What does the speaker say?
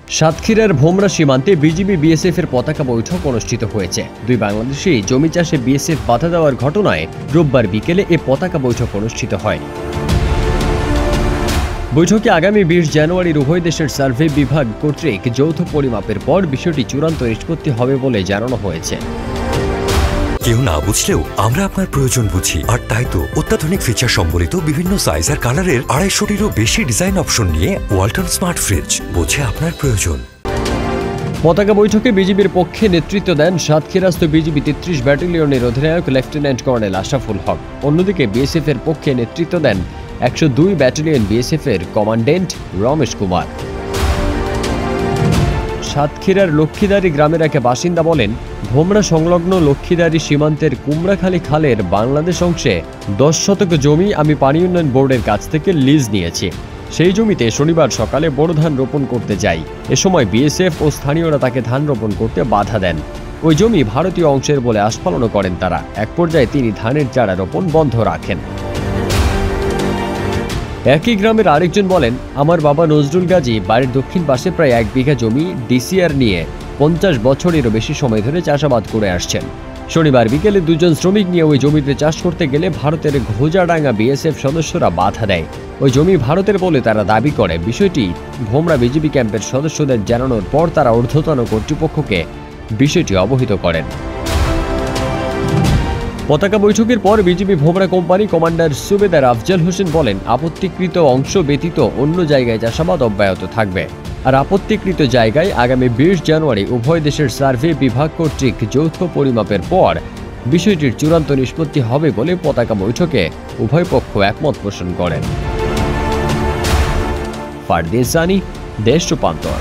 সাতক্ষীরার ভোমরা সীমান্তে BGB BSF এর পতাকা বৈঠক অনুষ্ঠিত হয়েছে। দুই বাংলাদেশি জমি চাষে বিএসএফ বাধা দেওয়ার ঘটনায় রোববার বিকেলে এ পতাকা বৈঠক অনুষ্ঠিত হয়। বৈঠকে আগামী 20 জানুয়ারির উভয় দেশের সার্ভে বিভাগ কর্তৃক যৌথ পরিমাপের পর বিষয়টি চূড়ান্ত নিষ্পত্তি হবে বলে জানানো হয়েছে। কেউ না বুঝলেও আমরা আপনার প্রয়োজন বুঝি, আর তাই তো অত্যাধুনিক ফিচার সম্বলিত বিভিন্ন সাইজ আর কালারের 250-টিরও বেশি ডিজাইন অপশন নিয়ে ওয়ালটন স্মার্ট ফ্রিজ বোঝে আপনার প্রয়োজন। পতাকা বৈঠকে বিজিবির পক্ষে নেতৃত্ব দেন সাতক্ষীরাস্থ বিজিবি 33 ব্যাটালিয়নের অধিনায়ক লেফটেন্যান্ট কর্নেল আশরাফুল হক। অন্যদিকে বিএসএফ এর পক্ষে নেতৃত্ব দেন 102 ব্যাটালিয়ন বিএসএফ এর কমান্ড্যান্ট রমেশ কুমার। সাতক্ষীরার লক্ষ্মীদারি গ্রামের এক বাসিন্দা বলেন, ভোমরা সংলগ্ন লক্ষ্মীদারি সীমান্তের কুমড়াখালী খালের বাংলাদেশ অংশে 10 শতক জমি আমি পানি উন্নয়ন বোর্ডের কাছ থেকে লিজ নিয়েছি। সেই জমিতে শনিবার সকালে বোরো ধান রোপণ করতে যাই। এ সময় বিএসএফ ও স্থানীয়রা তাকে ধান রোপণ করতে বাধা দেন। ওই জমি ভারতীয় অংশের বলে আস্ফালনও করেন তারা। এক পর্যায়ে তিনি ধানের চারা রোপণ বন্ধ রাখেন। একই গ্রামের আরেকজন বলেন, আমার বাবা নজরুল গাজী বাড়ির দক্ষিণ পাশে প্রায় 1 বিঘা জমি ডিসিআর নিয়ে 50 বছরেরও বেশি সময় ধরে চাষাবাদ করে আসছেন। শনিবার বিকেলে 2 জন শ্রমিক নিয়ে ওই জমিতে চাষ করতে গেলে ভারতের ঘোজাডাঙ্গা বিএসএফ সদস্যরা বাধা দেয়। ওই জমি ভারতের বলে তারা দাবি করে। বিষয়টি ভোমরা বিজিবি ক্যাম্পের সদস্যদের জানানোর পর তারা ঊর্ধ্বতন কর্তৃপক্ষকে বিষয়টি অবহিত করেন। পতাকা বৈঠকের পর বিজিবি ভোমরা কোম্পানি কমান্ডার সুবেদার আফজাল হোসেন বলেন, আপত্তিকৃত অংশ ব্যতীত অন্য জায়গায় চাষাবাদ অব্যাহত থাকবে। আর আপত্তিকৃত জায়গায় আগামী 20 জানুয়ারি উভয় দেশের সার্ভে বিভাগ কর্তৃক যৌথ পরিমাপের পর বিষয়টির চূড়ান্ত নিষ্পত্তি হবে বলে পতাকা বৈঠকে উভয় পক্ষ একমত পোষণ করেন। ফারদিন সানি, দেশ রূপান্তর।